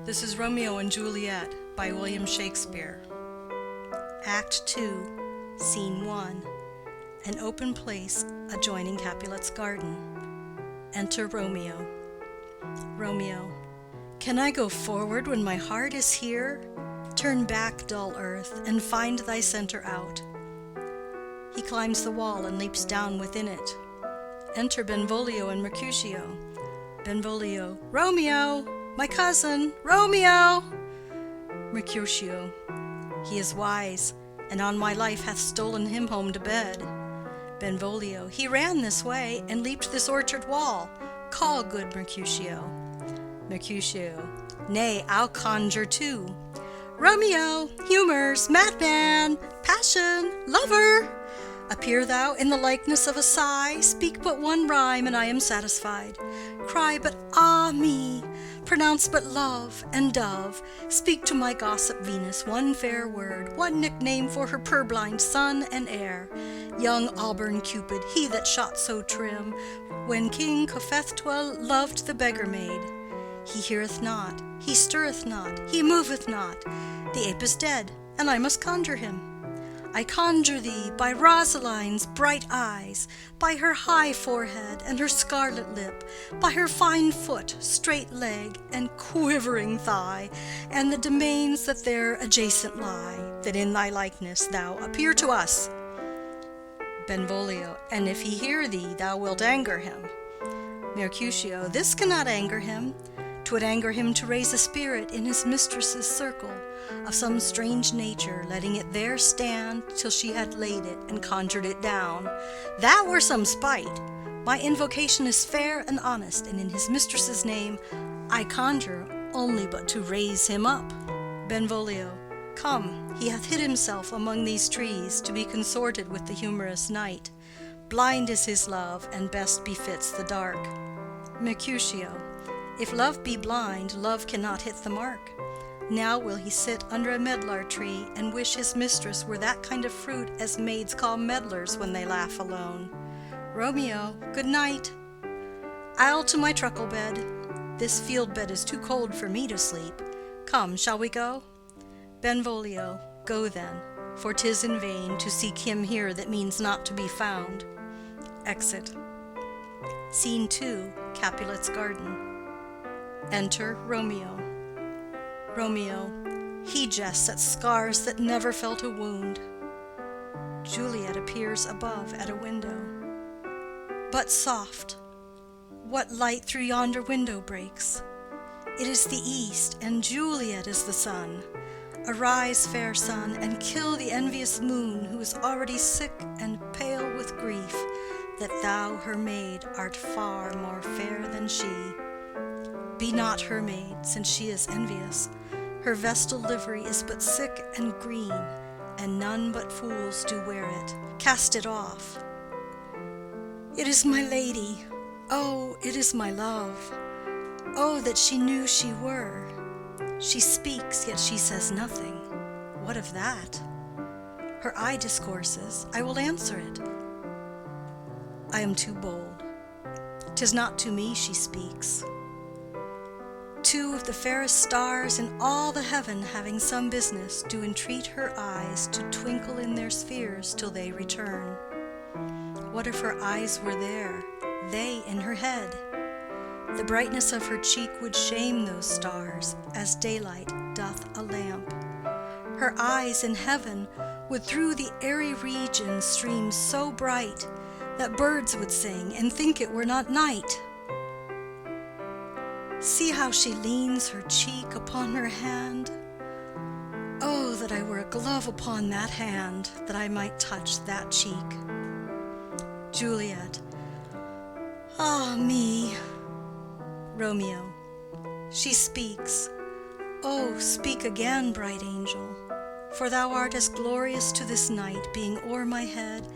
This is Romeo and Juliet by William Shakespeare. Act 2, Scene 1. An open place adjoining Capulet's garden. Enter Romeo. Romeo. Can I go forward when my heart is here? Turn back, dull earth, and find thy centre out. He climbs the wall and leaps down within it. Enter Benvolio and Mercutio. Benvolio. Romeo! My cousin! Romeo! Mercutio. He is wise, and on my life hath stolen him home to bed. Benvolio. He ran this way, and leaped this orchard wall. Call, good Mercutio. Mercutio. Nay, I'll conjure too. Romeo, humours, madman, passion, lover! Appear thou in the likeness of a sigh, speak but one rhyme, and I am satisfied. Cry but ah me, pronounce but love and dove, speak to my gossip Venus one fair word, one nickname for her purblind son and heir. Young auburn Cupid, he that shot so trim, when King Cophetua loved the beggar maid. He heareth not, he stirreth not, he moveth not. The ape is dead, and I must conjure him. I conjure thee by Rosaline's bright eyes, by her high forehead and her scarlet lip, by her fine foot, straight leg, and quivering thigh, and the domains that there adjacent lie, that in thy likeness thou appear to us. Benvolio. And if he hear thee, thou wilt anger him. Mercutio. This cannot anger him. 'Twould anger him to raise a spirit in his mistress's circle, of some strange nature, letting it there stand till she had laid it and conjured it down. That were some spite. My invocation is fair and honest, and in his mistress's name I conjure only but to raise him up. Benvolio. Come, he hath hid himself among these trees, to be consorted with the humorous night. Blind is his love, and best befits the dark. Mercutio. If love be blind, love cannot hit the mark. Now will he sit under a medlar tree, and wish his mistress were that kind of fruit as maids call medlars when they laugh alone. Romeo, good night. I'll to my truckle bed. This field bed is too cold for me to sleep. Come, shall we go? Benvolio. Go then, for 'tis in vain to seek him here that means not to be found. Exit. Scene 2, Capulet's garden. Enter Romeo. Romeo. He jests at scars that never felt a wound. Juliet appears above at a window. But soft, what light through yonder window breaks? It is the east, and Juliet is the sun. Arise, fair sun, and kill the envious moon, who is already sick and pale with grief, that thou, her maid, art far more fair than she. Be not her maid, since she is envious. Her vestal livery is but sick and green, and none but fools do wear it. Cast it off. It is my lady. Oh, it is my love. Oh, that she knew she were. She speaks, yet she says nothing. What of that? Her eye discourses. I will answer it. I am too bold. 'Tis not to me she speaks. Two of the fairest stars in all the heaven, having some business, do entreat her eyes to twinkle in their spheres till they return. What if her eyes were there, they in her head? The brightness of her cheek would shame those stars, as daylight doth a lamp. Her eyes in heaven would through the airy region stream so bright, that birds would sing and think it were not night. See how she leans her cheek upon her hand. Oh, that I were a glove upon that hand, that I might touch that cheek. Juliet. Ah me. Romeo. She speaks. Oh, speak again, bright angel, for thou art as glorious to this night, being o'er my head,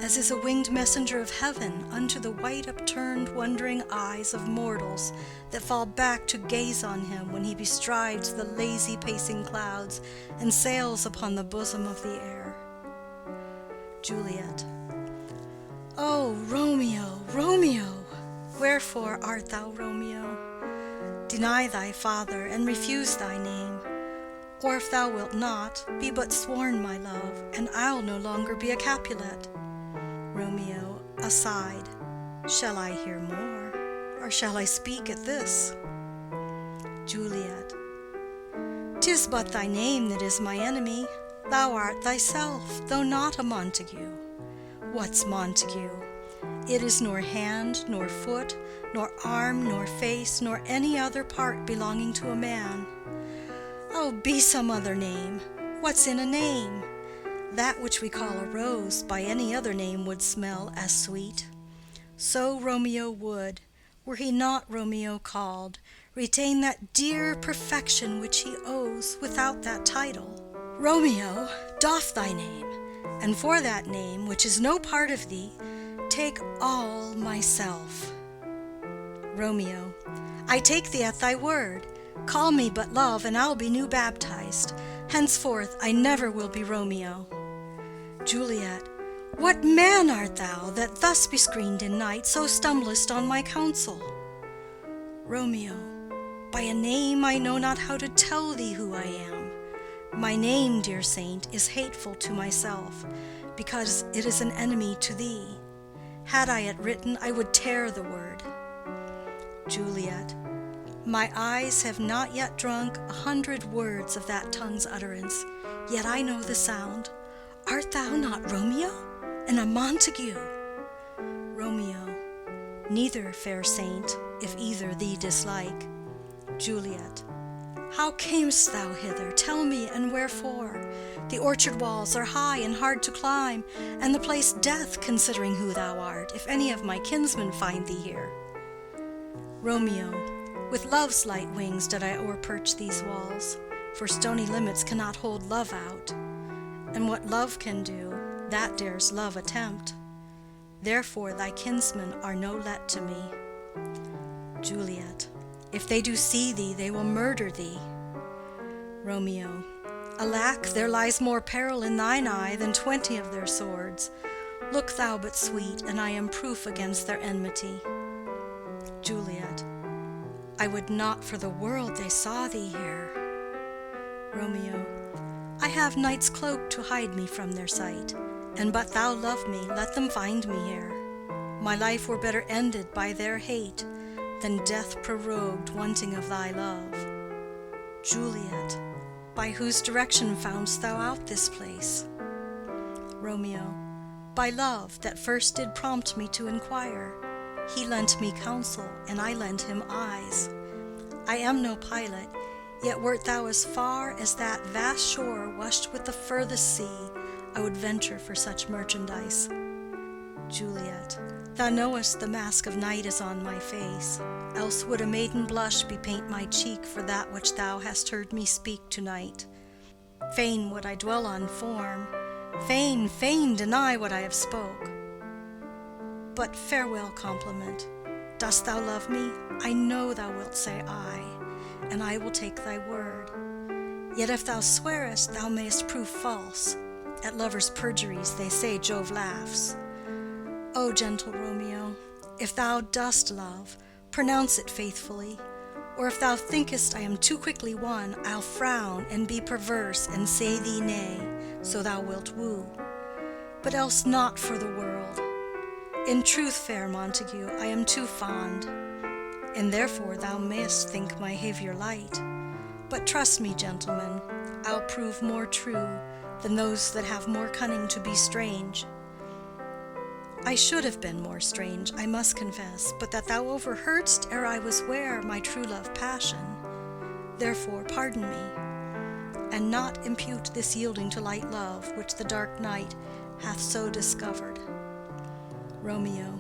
as is a winged messenger of heaven unto the white upturned wondering eyes of mortals that fall back to gaze on him when he bestrides the lazy pacing clouds and sails upon the bosom of the air. Juliet. Oh, Romeo, Romeo! Wherefore art thou, Romeo? Deny thy father, and refuse thy name. Or if thou wilt not, be but sworn, my love, and I'll no longer be a Capulet. Romeo, aside. Shall I hear more, or shall I speak at this? Juliet. 'Tis but thy name that is my enemy. Thou art thyself, though not a Montague. What's Montague? It is nor hand, nor foot, nor arm, nor face, nor any other part belonging to a man. Oh, be some other name. What's in a name? That which we call a rose by any other name would smell as sweet. So Romeo would, were he not Romeo called, retain that dear perfection which he owes without that title. Romeo, doff thy name, and for that name, which is no part of thee, take all myself. Romeo, I take thee at thy word. Call me but love, and I'll be new baptized. Henceforth I never will be Romeo. Juliet, what man art thou, that thus bescreened in night so stumblest on my counsel? Romeo, by a name I know not how to tell thee who I am. My name, dear saint, is hateful to myself, because it is an enemy to thee. Had I it written, I would tear the word. Juliet, my eyes have not yet drunk 100 words of that tongue's utterance, yet I know the sound. Art thou not Romeo, and a Montague? Romeo, neither, fair saint, if either thee dislike. Juliet, how camest thou hither? Tell me, and wherefore? The orchard walls are high and hard to climb, and the place death, considering who thou art, if any of my kinsmen find thee here. Romeo, with love's light wings did I o'erperch these walls, for stony limits cannot hold love out, and what love can do, that dares love attempt. Therefore thy kinsmen are no let to me. Juliet, if they do see thee, they will murder thee. Romeo, alack, there lies more peril in thine eye than 20 of their swords. Look thou but sweet, and I am proof against their enmity. Juliet, I would not for the world they saw thee here. Romeo, I have night's cloak to hide me from their sight, and but thou love me, let them find me here. My life were better ended by their hate than death prorogued wanting of thy love. Juliet, by whose direction foundst thou out this place? Romeo, by love that first did prompt me to inquire. He lent me counsel, and I lent him eyes. I am no pilot, yet wert thou as far as that vast shore washed with the furthest sea, I would venture for such merchandise. Juliet, thou knowest the mask of night is on my face, else would a maiden blush bepaint my cheek for that which thou hast heard me speak to-night. Fain would I dwell on form, fain deny what I have spoke. But farewell compliment. Dost thou love me? I know thou wilt say aye, and I will take thy word. Yet if thou swearest, thou mayst prove false. At lovers' perjuries they say Jove laughs. O gentle Romeo, if thou dost love, pronounce it faithfully. Or if thou thinkest I am too quickly won, I'll frown and be perverse and say thee nay, so thou wilt woo. But else not for the world. In truth, fair Montague, I am too fond, and therefore thou mayst think my behaviour light. But trust me, gentlemen, I'll prove more true than those that have more cunning to be strange. I should have been more strange, I must confess, but that thou overheardst ere I was ware my true love passion. Therefore pardon me, and not impute this yielding to light love, which the dark night hath so discovered. Romeo,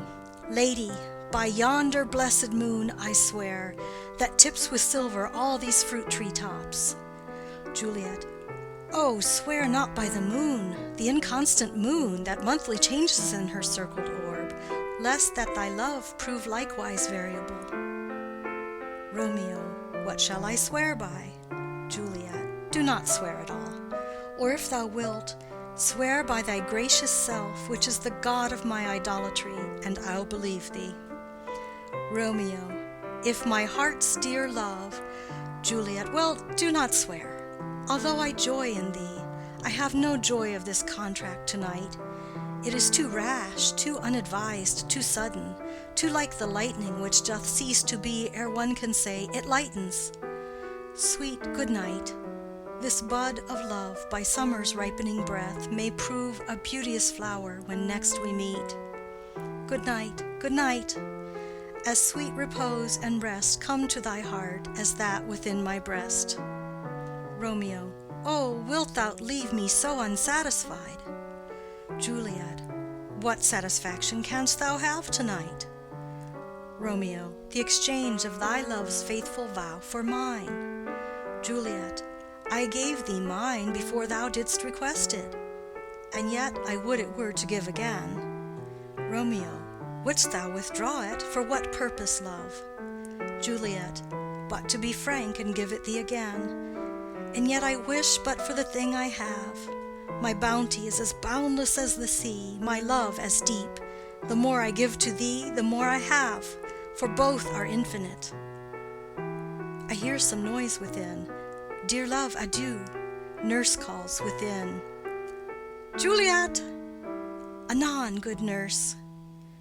lady, by yonder blessed moon I swear, that tips with silver all these fruit tree tops. Juliet, oh, swear not by the moon, the inconstant moon, that monthly changes in her circled orb, lest that thy love prove likewise variable. Romeo, what shall I swear by? Juliet, do not swear at all. Or if thou wilt, swear by thy gracious self, which is the god of my idolatry, and I'll believe thee. Romeo, If my heart's dear love, Juliet, well, do not swear. Although I joy in thee, I have no joy of this contract tonight. It is too rash, too unadvised, too sudden, too like the lightning which doth cease to be ere one can say, it lightens. Sweet good night. This bud of love by summer's ripening breath may prove a beauteous flower when next we meet. Good night, good night. As sweet repose and rest come to thy heart as that within my breast. Romeo, oh, wilt thou leave me so unsatisfied? Juliet, what satisfaction canst thou have tonight? Romeo, the exchange of thy love's faithful vow for mine. Juliet, I gave thee mine before thou didst request it, and yet I would it were to give again. Romeo, wouldst thou withdraw it? For what purpose, love? Juliet, but to be frank and give it thee again. And yet I wish but for the thing I have. My bounty is as boundless as the sea, my love as deep. The more I give to thee, the more I have, for both are infinite. I hear some noise within. Dear love, adieu. Nurse calls within. Juliet! Anon, good nurse.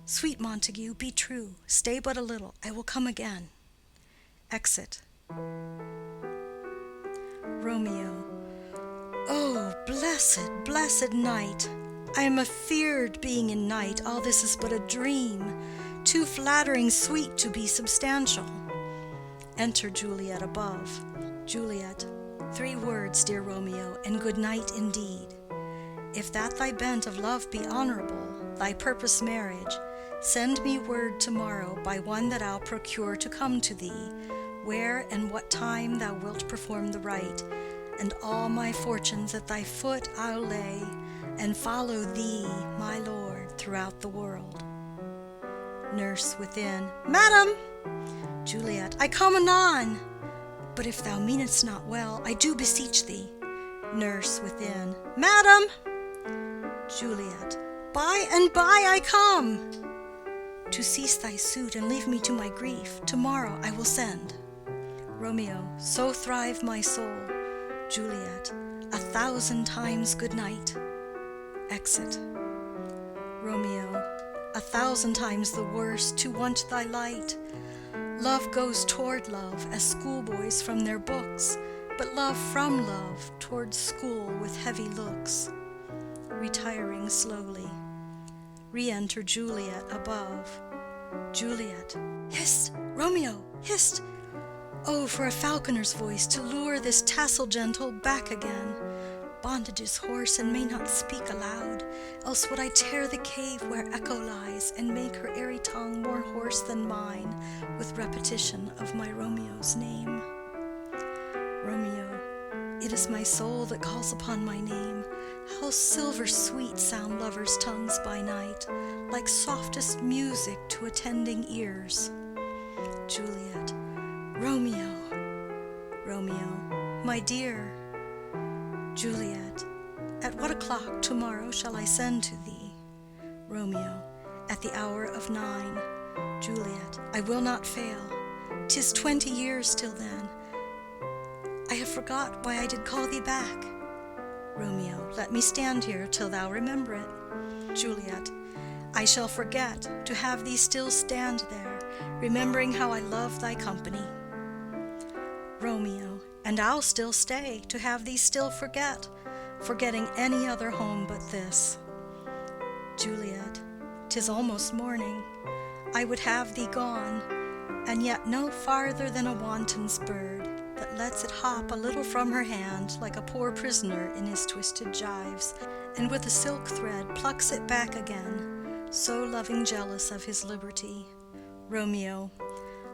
Sweet Montague, be true. Stay but a little. I will come again. Exit. Romeo. Oh, blessed, blessed night! I am afeard being in night. All this is but a dream, too flattering sweet to be substantial. Enter Juliet above. Juliet. 3 words, dear Romeo, and good night indeed. If that thy bent of love be honorable, thy purpose marriage, send me word tomorrow by one that I'll procure to come to thee, where and what time thou wilt perform the rite, and all my fortunes at thy foot I'll lay, and follow thee, my lord, throughout the world. Nurse within. Madam! Juliet. I come anon. But if thou meanest not well, I do beseech thee. Nurse within. Madam! Juliet. By and by I come. To cease thy suit and leave me to my grief, tomorrow I will send. Romeo. So thrive my soul. Juliet. 1,000 times good night. Exit. Romeo. 1,000 times the worse to want thy light. Love goes toward love as schoolboys from their books, but love from love towards school with heavy looks. Retiring slowly. Re-enter Juliet above. Juliet. Hist! Romeo! Hist! Oh, for a falconer's voice to lure this tassel gentle back again. Bondage is hoarse and may not speak aloud, else would I tear the cave where echo lies, and make her airy tongue more hoarse than mine with repetition of my Romeo's name. Romeo, it is my soul that calls upon my name. How silver sweet sound lovers' tongues by night, like softest music to attending ears. Juliet. Romeo. Romeo. My dear. Juliet. At what o'clock tomorrow shall I send to thee? Romeo. At the hour of 9. Juliet. I will not fail. 'Tis 20 years till then. I have forgot why I did call thee back. Romeo. Let me stand here till thou remember it. Juliet. I shall forget to have thee still stand there, remembering how I love thy company. Romeo. And I'll still stay to have thee still forget, forgetting any other home but this. Juliet. 'Tis almost morning. I would have thee gone, and yet no farther than a wanton's bird, that lets it hop a little from her hand like a poor prisoner in his twisted gyves, and with a silk thread plucks it back again, so loving jealous of his liberty. Romeo.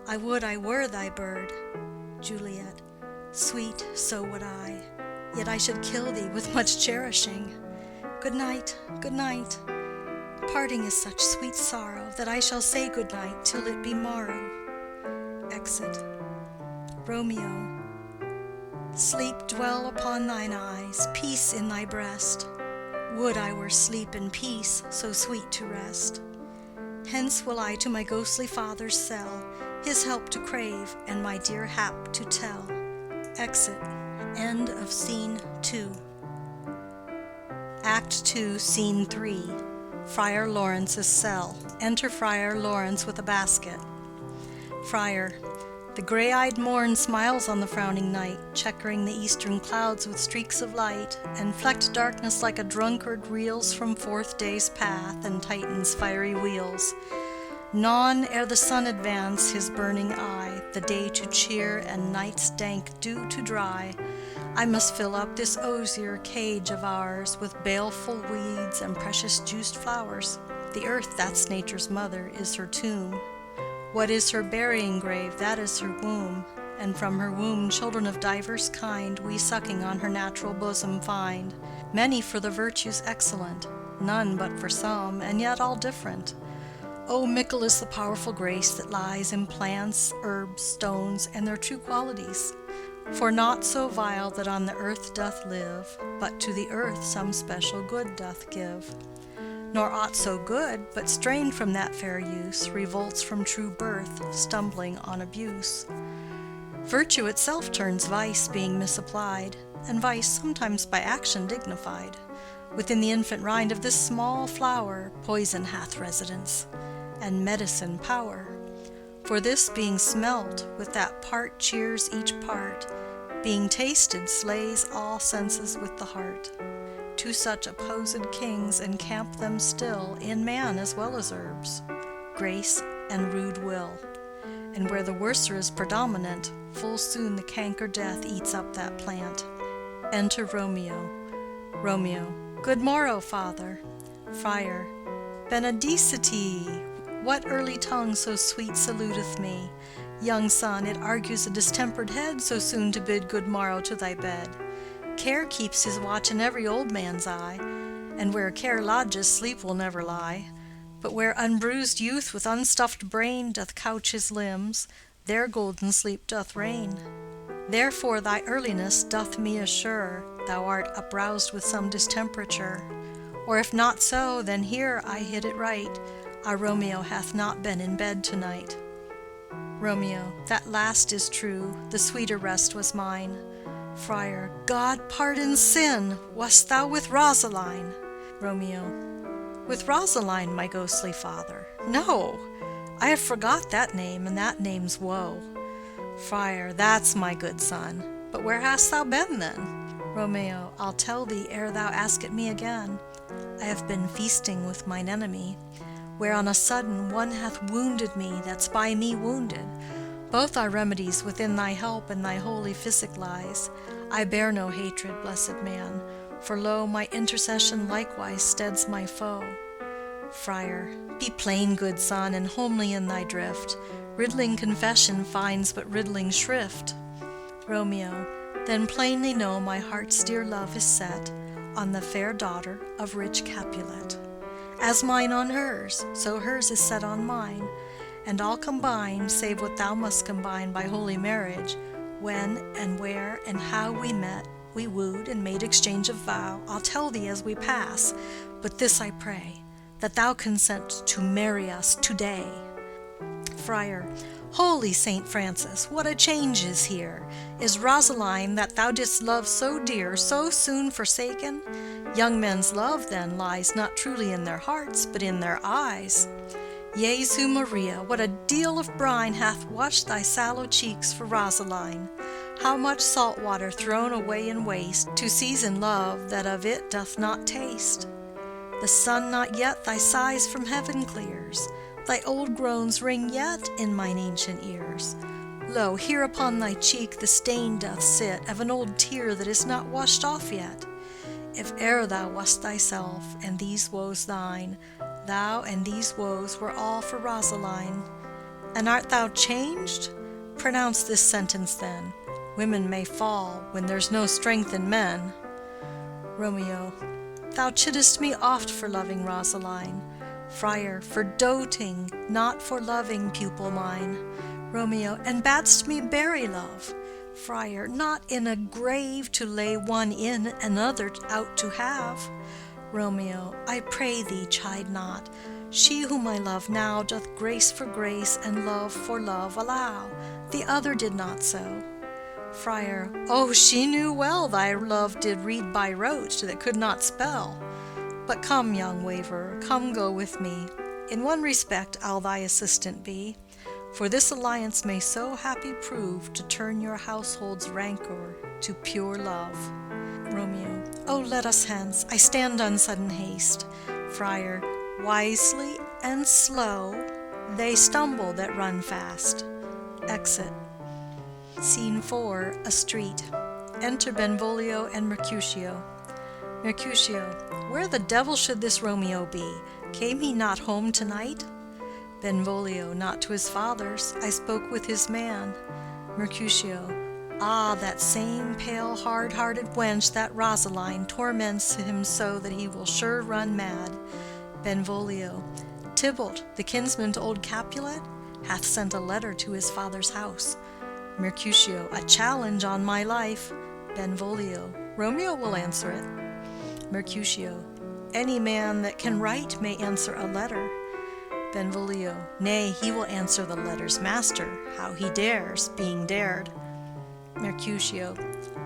I would I were thy bird. Juliet. Sweet, so would I, yet I should kill thee with much cherishing. Good night, good night. Parting is such sweet sorrow, that I shall say good night till it be morrow. Exit. Romeo. Sleep dwell upon thine eyes, peace in thy breast. Would I were sleep and peace, so sweet to rest. Hence will I to my ghostly father's cell, his help to crave, and my dear hap to tell. Exit. End of Scene 2. Act 2, Scene 3. Friar Lawrence's cell. Enter Friar Lawrence with a basket. Friar. The gray-eyed morn smiles on the frowning night, checkering the eastern clouds with streaks of light, and flecked darkness like a drunkard reels from forth day's path and tightens fiery wheels. Non ere the sun advance his burning eye, the day to cheer and night's dank dew to dry, I must fill up this osier cage of ours with baleful weeds and precious juiced flowers. The earth, that's nature's mother, is her tomb. What is her burying grave? That is her womb. And from her womb children of divers kind we sucking on her natural bosom find. Many for the virtues excellent, none but for some, and yet all different. O mickle is the powerful grace that lies in plants, herbs, stones, and their true qualities. For naught so vile that on the earth doth live, but to the earth some special good doth give. Nor aught so good, but strained from that fair use, revolts from true birth, stumbling on abuse. Virtue itself turns vice, being misapplied, and vice sometimes by action dignified. Within the infant rind of this small flower, poison hath residence, and medicine power. For this being smelt, with that part cheers each part, being tasted slays all senses with the heart. Two such opposed kings encamp them still, in man as well as herbs, grace and rude will. And where the worser is predominant, full soon the canker death eats up that plant. Enter Romeo. Romeo. Good morrow, father. Friar. Benedicite! What early tongue so sweet saluteth me? Young son, it argues a distempered head so soon to bid good morrow to thy bed. Care keeps his watch in every old man's eye, and where care lodges sleep will never lie. But where unbruised youth with unstuffed brain doth couch his limbs, there golden sleep doth reign. Therefore thy earliness doth me assure thou art uproused with some distemperature. Or if not so, then here I hit it right, our Romeo hath not been in bed to-night. Romeo. That last is true, the sweeter rest was mine. Friar. God pardon sin! Wast thou with Rosaline? Romeo. With Rosaline, my ghostly father? No, I have forgot that name, and that name's woe. Friar. That's my good son. But where hast thou been then? Romeo. I'll tell thee ere thou ask it me again. I have been feasting with mine enemy, where on a sudden one hath wounded me that's by me wounded. Both are remedies within thy help, and thy holy physic lies. I bear no hatred, blessed man, for lo, my intercession likewise steads my foe. Friar. Be plain, good son, and homely in thy drift. Riddling confession finds but riddling shrift. Romeo. Then plainly know my heart's dear love is set on the fair daughter of rich Capulet. As mine on hers, so hers is set on mine, and all combined, save what thou must combine by holy marriage, when and where and how we met, we wooed and made exchange of vow, I'll tell thee as we pass, but this I pray, that thou consent to marry us today. Friar. Holy Saint Francis, what a change is here! Is Rosaline, that thou didst love so dear, so soon forsaken? Young men's love, then, lies not truly in their hearts, but in their eyes. Jesu Maria, what a deal of brine hath washed thy sallow cheeks for Rosaline! How much salt water thrown away in waste, to season love that of it doth not taste! The sun not yet thy sighs from heaven clears, thy old groans ring yet in mine ancient ears. Lo, here upon thy cheek the stain doth sit of an old tear that is not washed off yet. If e'er thou wast thyself, and these woes thine, thou and these woes were all for Rosaline. And art thou changed? Pronounce this sentence then, women may fall when there's no strength in men. Romeo. Thou chidest me oft for loving Rosaline. Friar. For doting, not for loving, pupil mine. Romeo. And badst me bury love. Friar. Not in a grave to lay one in, another out to have. Romeo. I pray thee chide not, She whom I love now doth grace for grace and love for love allow. The other did not so. Friar. Oh, she knew well thy love did read by rote that could not spell. But come, young waverer, come go with me. In one respect I'll thy assistant be, for this alliance may so happy prove to turn your household's rancor to pure love. Romeo. Oh, let us hence, I stand on sudden haste. Friar. Wisely and slow they stumble that run fast. Exit. Scene 4. A street. Enter Benvolio and Mercutio. Mercutio. Where the devil should this Romeo be? Came he not home tonight? Benvolio. Not to his father's. I spoke with his man. Mercutio. Ah, that same pale hard-hearted wench, that Rosaline, torments him so that he will sure run mad. Benvolio. Tybalt, the kinsman to old Capulet, hath sent a letter to his father's house. Mercutio. A challenge on my life. Benvolio. Romeo will answer it. Mercutio. Any man that can write may answer a letter. Benvolio. Nay, he will answer the letter's master, how he dares, being dared. Mercutio.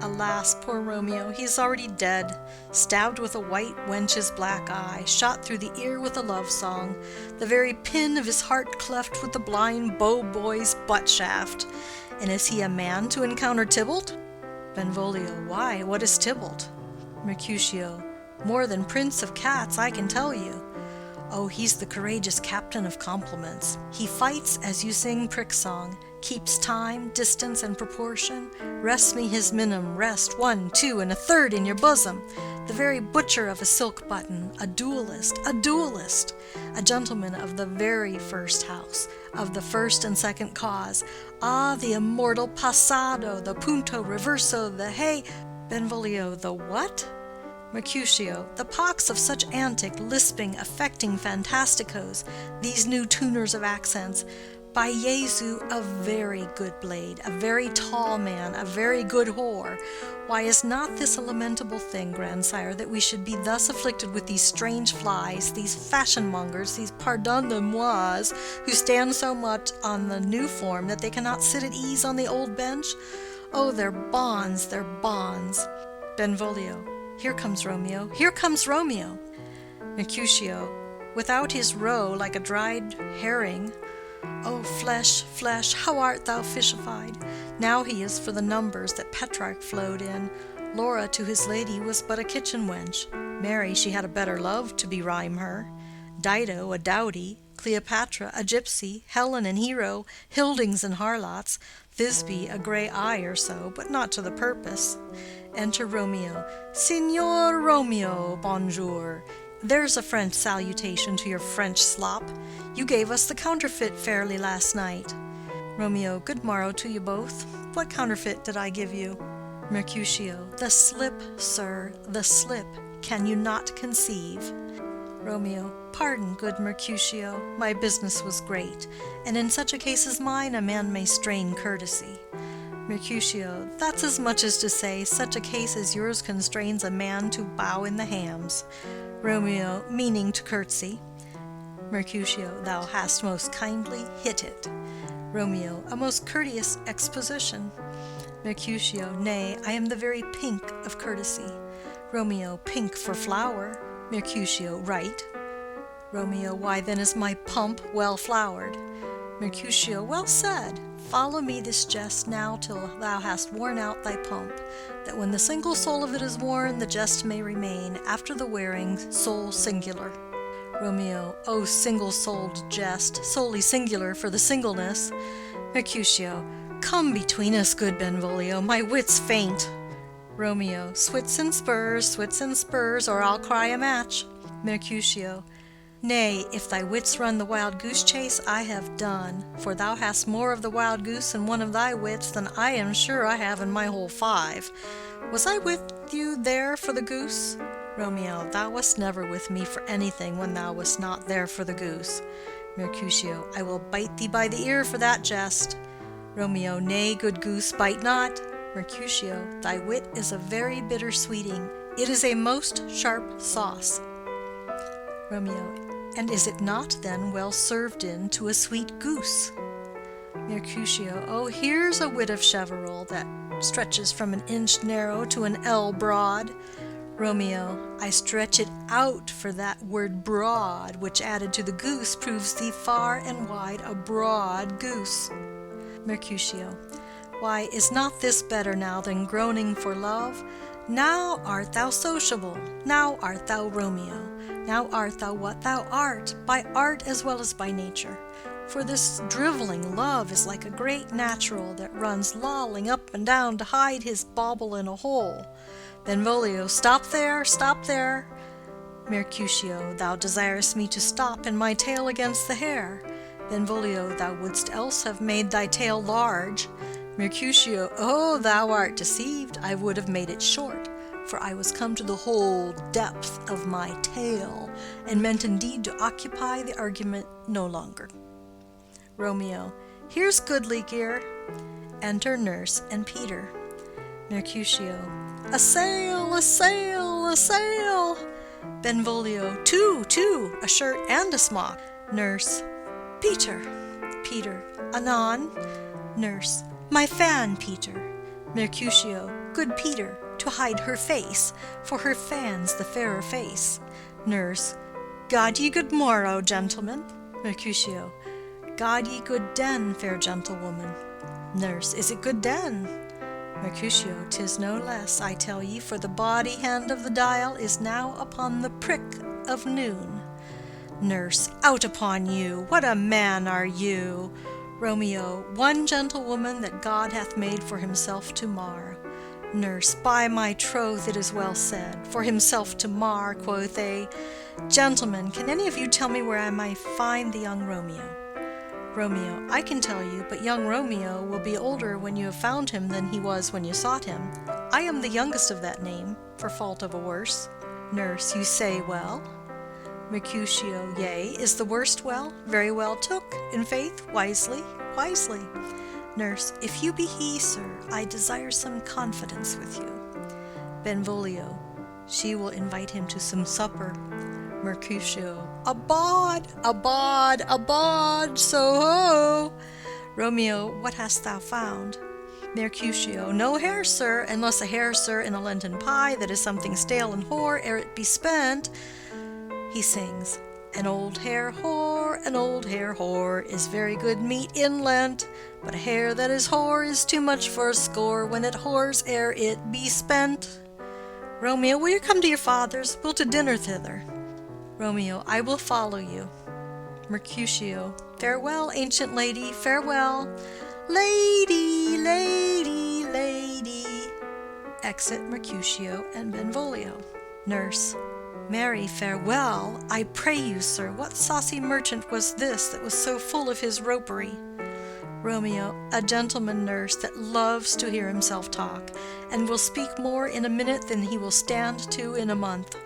Alas, poor Romeo, he is already dead, stabbed with a white wench's black eye, shot through the ear with a love song, the very pin of his heart cleft with the blind bow boy's butt shaft. And is he a man to encounter Tybalt? Benvolio. Why, what is Tybalt? Mercutio. More than prince of cats, I can tell you. Oh, he's the courageous captain of compliments. He fights as you sing prick song, keeps time, distance, and proportion, rests me his minim, rest 1, 2, and a third in your bosom, the very butcher of a silk button, a duellist, a gentleman of the very first house, of the first and second cause. Ah, the immortal passado, the punto reverso, the hey. Benvolio. The what? Mercutio. The pox of such antic, lisping, affecting fantasticos, these new tuners of accents. By Jesu, a very good blade, a very tall man, a very good whore. Why is not this a lamentable thing, grandsire, that we should be thus afflicted with these strange flies, these fashion-mongers, these pardon-de-mois, who stand so much on the new form that they cannot sit at ease on the old bench? Oh, their bonds, their bonds. Benvolio. Here comes Romeo, here comes Romeo. Mercutio. Without his roe, like a dried herring. O flesh, flesh, how art thou fishified? Now he is for the numbers that Petrarch flowed in. Laura to his lady was but a kitchen wench. Mary, she had a better love to berhyme her. Dido, a dowdy. Cleopatra, a gypsy. Helen, an hero. Hildings and harlots. Thisbe, a grey eye or so, but not to the purpose. Enter Romeo. Signor Romeo, bonjour. There's a French salutation to your French slop. You gave us the counterfeit fairly last night. Romeo. Good morrow to you both. What counterfeit did I give you? Mercutio. The slip, sir, the slip. Can you not conceive? Romeo. Pardon, good Mercutio, my business was great, and in such a case as mine a man may strain courtesy. Mercutio. That's as much as to say, such a case as yours constrains a man to bow in the hams. Romeo, meaning to curtsy. Mercutio. Thou hast most kindly hit it. Romeo. A most courteous exposition. Mercutio. Nay, I am the very pink of courtesy. Romeo. Pink for flower. Mercutio. Right. Romeo. Why then is my pump well flowered? Mercutio. Well said. Follow me this jest now till thou hast worn out thy pump, that when the single soul of it is worn, the jest may remain, after the wearing, soul singular. Romeo. O single-souled jest, solely singular for the singleness. Mercutio. Come between us, good Benvolio, my wits faint. Romeo. Swits and spurs, or I'll cry a match. Mercutio. Nay, if thy wits run the wild goose chase, I have done, for thou hast more of the wild goose in one of thy wits than I am sure I have in my whole 5. Was I with you there for the goose? Romeo. Thou wast never with me for anything when thou wast not there for the goose. Mercutio. I will bite thee by the ear for that jest. Romeo. Nay, good goose, bite not. Mercutio. Thy wit is a very bitter sweeting. It is a most sharp sauce. Romeo. And is it not then well served in to a sweet goose? Mercutio, oh, here's a wit of Cheverel that stretches from an inch narrow to an ell broad. Romeo, I stretch it out for that word broad, which added to the goose proves thee far and wide a broad goose. Mercutio, why, is not this better now than groaning for love? Now art thou sociable, now art thou Romeo, now art thou what thou art, by art as well as by nature. For this driveling love is like a great natural that runs lolling up and down to hide his bauble in a hole. Benvolio, stop there, stop there. Mercutio, thou desirest me to stop in my tail against the hair. Benvolio, thou wouldst else have made thy tail large. Mercutio, oh, thou art deceived, I would have made it short, for I was come to the whole depth of my tail, and meant indeed to occupy the argument no longer. Romeo, here's goodly gear. Enter Nurse and Peter. Mercutio, a sail, a sail, a sail. Benvolio, two, a shirt and a smock. Nurse, Peter. Peter, anon. Nurse, my fan, Peter. Mercutio, good Peter, to hide her face, for her fan's the fairer face. Nurse, God ye good morrow, gentlemen. Mercutio, God ye good den, fair gentlewoman. Nurse, is it good den? Mercutio, 'tis no less, I tell ye, for the body hand of the dial is now upon the prick of noon. Nurse, out upon you, what a man are you! Romeo, one gentlewoman that God hath made for himself to mar. Nurse, by my troth it is well said, for himself to mar, quoth they. Gentlemen, can any of you tell me where I may find the young Romeo? Romeo, I can tell you, but young Romeo will be older when you have found him than he was when you sought him. I am the youngest of that name, for fault of a worse. Nurse, you say well. Mercutio, yea, is the worst well? Very well took, in faith, wisely, wisely. Nurse, if you be he, sir, I desire some confidence with you. Benvolio, she will invite him to some supper. Mercutio, abad, abad, abad, so ho. Romeo, what hast thou found? Mercutio, no hare, sir, unless a hare, sir, in a Lenten pie that is something stale and hoar ere it be spent. He sings, an old hare whore is very good meat in Lent, but a hare that is whore is too much for a score when it whores ere it be spent. Romeo, will you come to your father's? We'll to dinner thither. Romeo, I will follow you. Mercutio, farewell, ancient lady, farewell. Lady, lady, lady. Exit Mercutio and Benvolio. Nurse, Mary, farewell. I pray you, sir, what saucy merchant was this that was so full of his ropery? Romeo, a gentleman, nurse, that loves to hear himself talk, and will speak more in a minute than he will stand to in a month.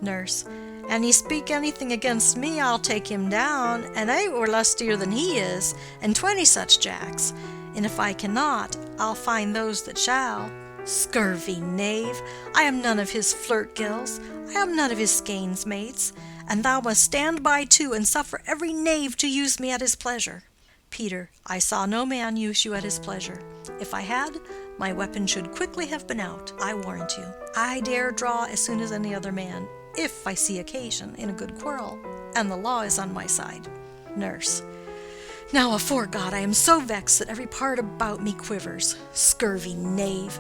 Nurse, an he speak anything against me, I'll take him down, and 8 were lustier than he is, and 20 such jacks, and if I cannot, I'll find those that shall. Scurvy knave, I am none of his flirt gills, I am none of his skeins mates, and thou must stand by too, and suffer every knave to use me at his pleasure. Peter, I saw no man use you at his pleasure. If I had, my weapon should quickly have been out, I warrant you. I dare draw as soon as any other man, if I see occasion, in a good quarrel, and the law is on my side. Nurse, now afore God, I am so vexed that every part about me quivers. Scurvy knave!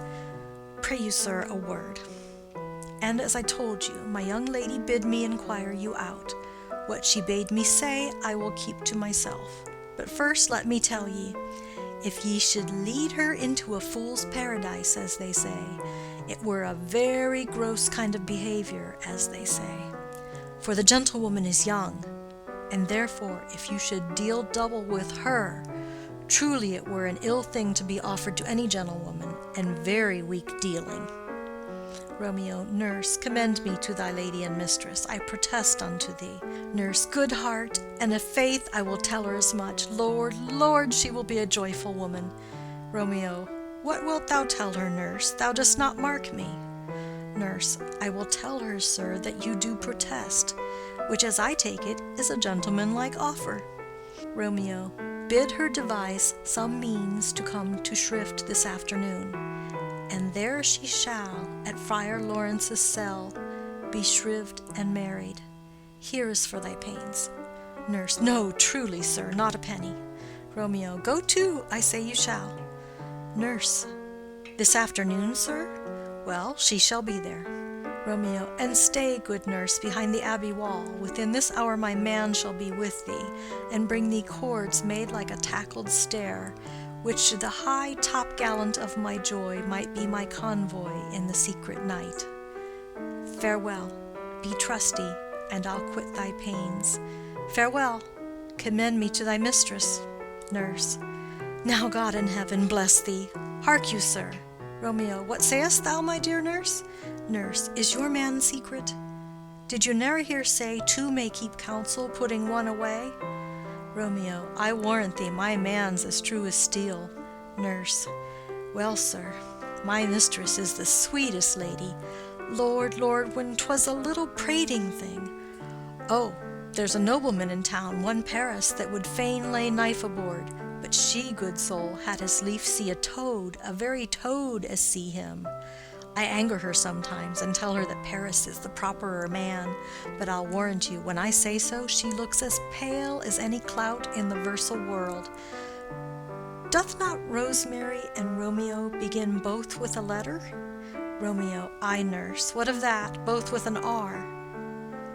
Pray you, sir, a word. And as I told you, my young lady bid me inquire you out. What she bade me say, I will keep to myself. But first let me tell ye, if ye should lead her into a fool's paradise, as they say, it were a very gross kind of behavior, as they say. For the gentlewoman is young, and therefore if you should deal double with her, truly it were an ill thing to be offered to any gentlewoman, and very weak dealing. Romeo, nurse, commend me to thy lady and mistress, I protest unto thee. Nurse, good heart, and of faith I will tell her as much. Lord, Lord, she will be a joyful woman. Romeo, what wilt thou tell her, nurse? Thou dost not mark me. Nurse. I will tell her, sir, that you do protest, which, as I take it, is a gentlemanlike offer. Romeo. Bid her devise some means to come to Shrift this afternoon, and there she shall, at Friar Lawrence's cell, be shrived and married. Here is for thy pains. Nurse. No, truly, sir, not a penny. Romeo. Go to, I say you shall. Nurse. This afternoon, sir? Well, she shall be there. Romeo. And stay, good nurse, behind the abbey wall. Within this hour my man shall be with thee, and bring thee cords made like a tackled stair, which to the high top-gallant of my joy might be my convoy in the secret night. Farewell. Be trusty, and I'll quit thy pains. Farewell. Commend me to thy mistress. Nurse. Now God in heaven bless thee. Hark you, sir. Romeo. What sayest thou, my dear nurse? Nurse. Is your man secret? Did you ne'er hear say two may keep counsel, putting one away? Romeo. I warrant thee my man's as true as steel. Nurse. Well, sir, my mistress is the sweetest lady. Lord, Lord, when 'twas a little prating thing. Oh, there's a nobleman in town, one Paris, that would fain lay knife aboard, but she, good soul, had as lief see a toad, a very toad, as see him. I anger her sometimes, and tell her that Paris is the properer man, but I'll warrant you, when I say so, she looks as pale as any clout in the versal world. Doth not Rosemary and Romeo begin both with a letter? Romeo. Ay, nurse, what of that? Both with an R.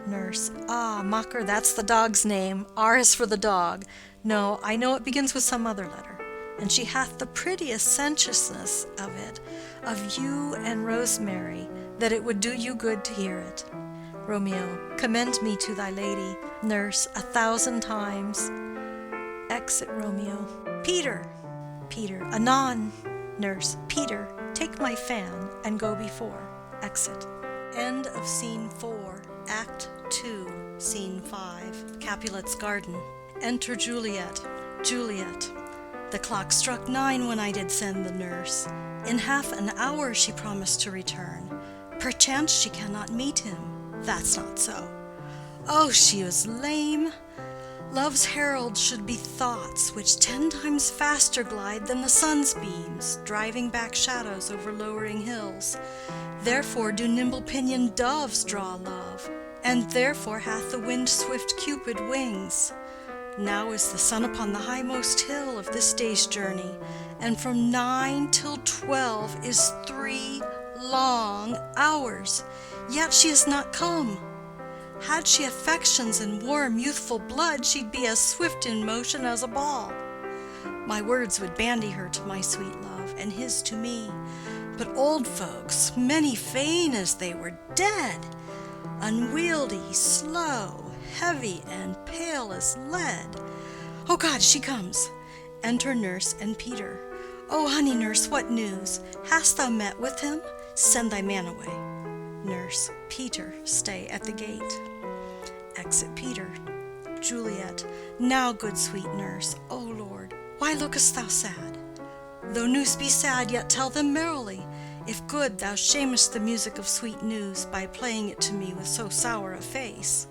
Nurse. Ah, mocker, that's the dog's name. R is for the dog. No, I know it begins with some other letter, and she hath the prettiest sensuousness of it, of you and Rosemary, that it would do you good to hear it. Romeo. Commend me to thy lady. Nurse. 1,000 times. Exit Romeo. Peter. Peter. Anon. Nurse. Peter, take my fan and go before. Exit. End of Scene 4, Act 2, Scene 5, Capulet's garden. Enter Juliet. Juliet. The clock struck 9 when I did send the nurse. In half an hour she promised to return. Perchance she cannot meet him. That's not so. Oh, she is lame. Love's herald should be thoughts which 10 times faster glide than the sun's beams, driving back shadows over lowering hills. Therefore do nimble-pinioned doves draw love, and therefore hath the wind-swift Cupid wings. Now is the sun upon the highmost hill of this day's journey, and from 9 till 12 is 3 long hours, yet she is not come. Had she affections and warm youthful blood, she'd be as swift in motion as a ball. My words would bandy her to my sweet love, and his to me. But old folks, many fain as they were dead, unwieldy, slow, heavy, and pale as lead. Oh God, she comes. Enter nurse and Peter. Oh, honey nurse, what news? Hast thou met with him? Send thy man away. Nurse. Peter, stay at the gate. Exit Peter. Juliet. Now, good sweet nurse, O Lord, why lookest thou sad? Though news be sad, yet tell them merrily. If good, thou shamest the music of sweet news by playing it to me with so sour a face.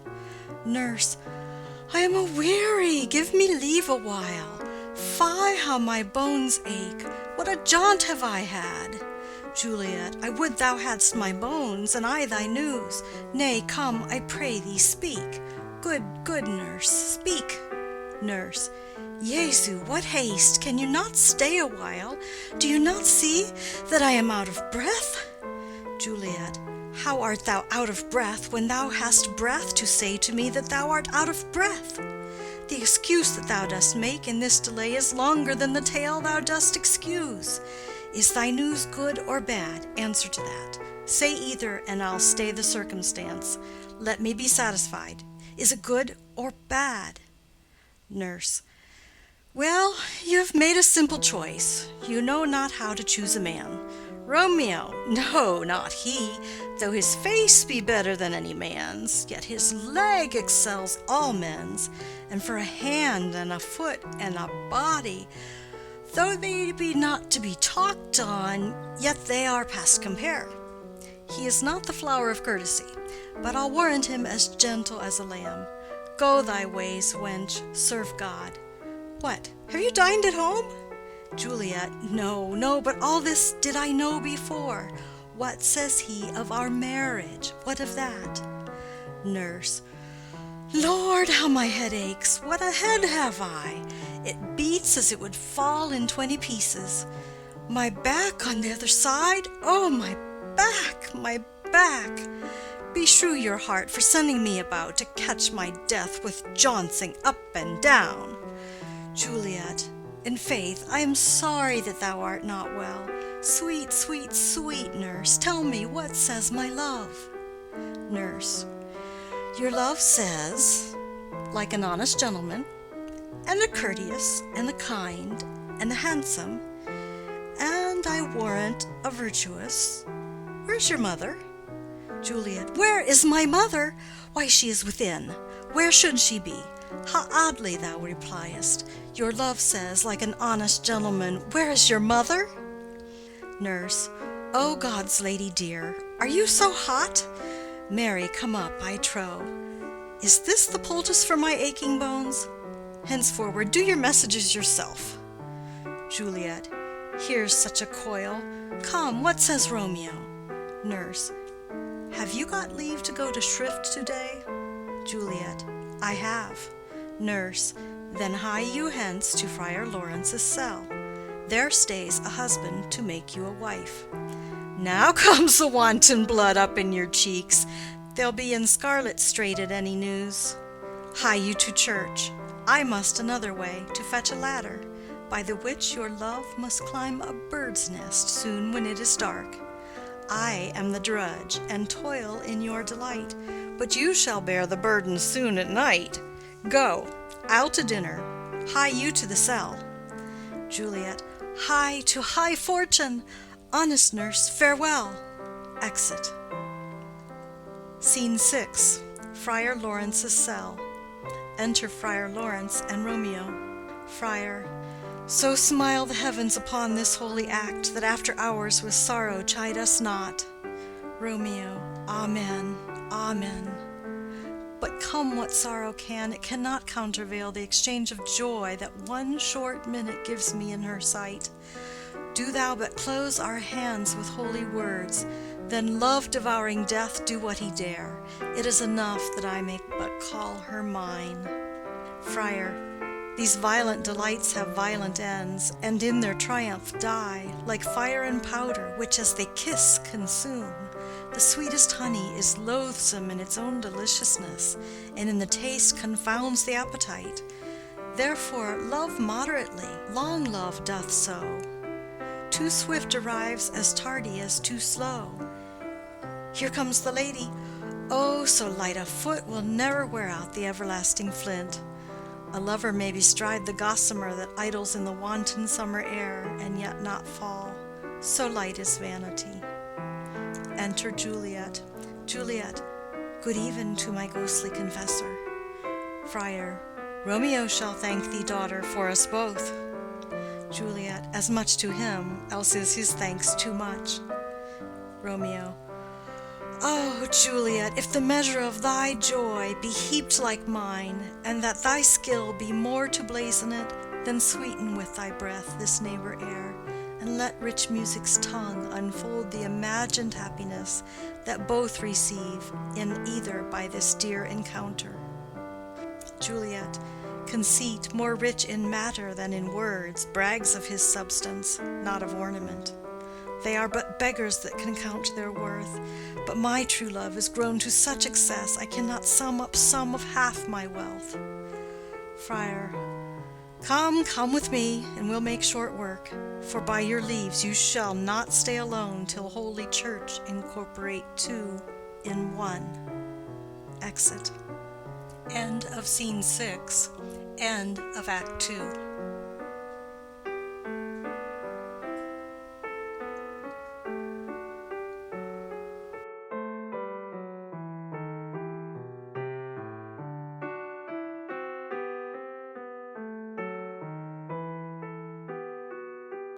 Nurse. I am a-weary, give me leave a while. Fie, how my bones ache, what a jaunt have I had! Juliet. I would thou hadst my bones, and I thy news. Nay, come, I pray thee, speak. Good nurse, speak. Nurse. Jesu, what haste! Can you not stay a while? Do you not see that I am out of breath? Juliet. How art thou out of breath when thou hast breath to say to me that thou art out of breath? The excuse that thou dost make in this delay is longer than the tale thou dost excuse. Is thy news good or bad? Answer to that. Say either, and I'll stay the circumstance. Let me be satisfied. Is it good or bad? Nurse. Well, you have made a simple choice. You know not how to choose a man. Romeo, no, not he, though his face be better than any man's, yet his leg excels all men's, and for a hand and a foot and a body, though they be not to be talked on, yet they are past compare. He is not the flower of courtesy, but I'll warrant him as gentle as a lamb. Go thy ways, wench, serve God. What, have you dined at home? Juliet, no, no, but all this did I know before. What says he of our marriage? What of that? Nurse, Lord, how my head aches! What a head have I! It beats as it would fall in 20 pieces. My back on the other side, oh, my back, my back! Beshrew your heart for sending me about to catch my death with jouncing up and down. Juliet, in faith, I am sorry that thou art not well. Sweet, sweet, sweet nurse, tell me what says my love. Nurse, your love says, like an honest gentleman, and a courteous, and a kind, and a handsome, and I warrant a virtuous. Where's your mother? Juliet, where is my mother? Why, she is within. Where should she be? How oddly thou repliest. Your love says, like an honest gentleman, where is your mother? Nurse, O God's lady dear, are you so hot? Mary, come up, I trow. Is this the poultice for my aching bones? Henceforward do your messages yourself. Juliet, here's such a coil. Come, what says Romeo? Nurse, have you got leave to go to shrift today? Juliet, I have. Nurse, then hie you hence to Friar Lawrence's cell. There stays a husband to make you a wife. Now comes the wanton blood up in your cheeks. They'll be in scarlet straight at any news. Hie you to church. I must another way to fetch a ladder, by the which your love must climb a bird's nest soon when it is dark. I am the drudge, and toil in your delight, but you shall bear the burden soon at night. Go, I'll to dinner. Hie you to the cell. Juliet, hie to high fortune. Honest nurse, farewell. Exit. Scene 6. Friar Lawrence's cell. Enter Friar Lawrence and Romeo. Friar, so smile the heavens upon this holy act, that after hours with sorrow chide us not. Romeo, amen, amen. But come what sorrow can, it cannot countervail the exchange of joy that one short minute gives me in her sight. Do thou but close our hands with holy words, then love-devouring death do what he dare. It is enough that I may but call her mine. Friar, these violent delights have violent ends, and in their triumph die, like fire and powder, which as they kiss consume. The sweetest honey is loathsome in its own deliciousness, and in the taste confounds the appetite. Therefore love moderately, long love doth so. Too swift arrives as tardy as too slow. Here comes the lady. Oh, so light a foot will never wear out the everlasting flint. A lover may bestride the gossamer that idles in the wanton summer air, and yet not fall. So light is vanity. Enter Juliet. Juliet, good even to my ghostly confessor. Friar, Romeo shall thank thee, daughter, for us both. Juliet, as much to him, else is his thanks too much. Romeo, oh, Juliet, if the measure of thy joy be heaped like mine, and that thy skill be more to blazon it, then sweeten with thy breath this neighbor air, and let rich music's tongue unfold the imagined happiness that both receive in either by this dear encounter. Juliet, conceit, more rich in matter than in words, brags of his substance, not of ornament. They are but beggars that can count their worth, but my true love is grown to such excess I cannot sum up some of half my wealth. Friar, come with me, and we'll make short work, for by your leaves you shall not stay alone till Holy Church incorporate two in one. Exit. End of Scene 6. End of Act 2.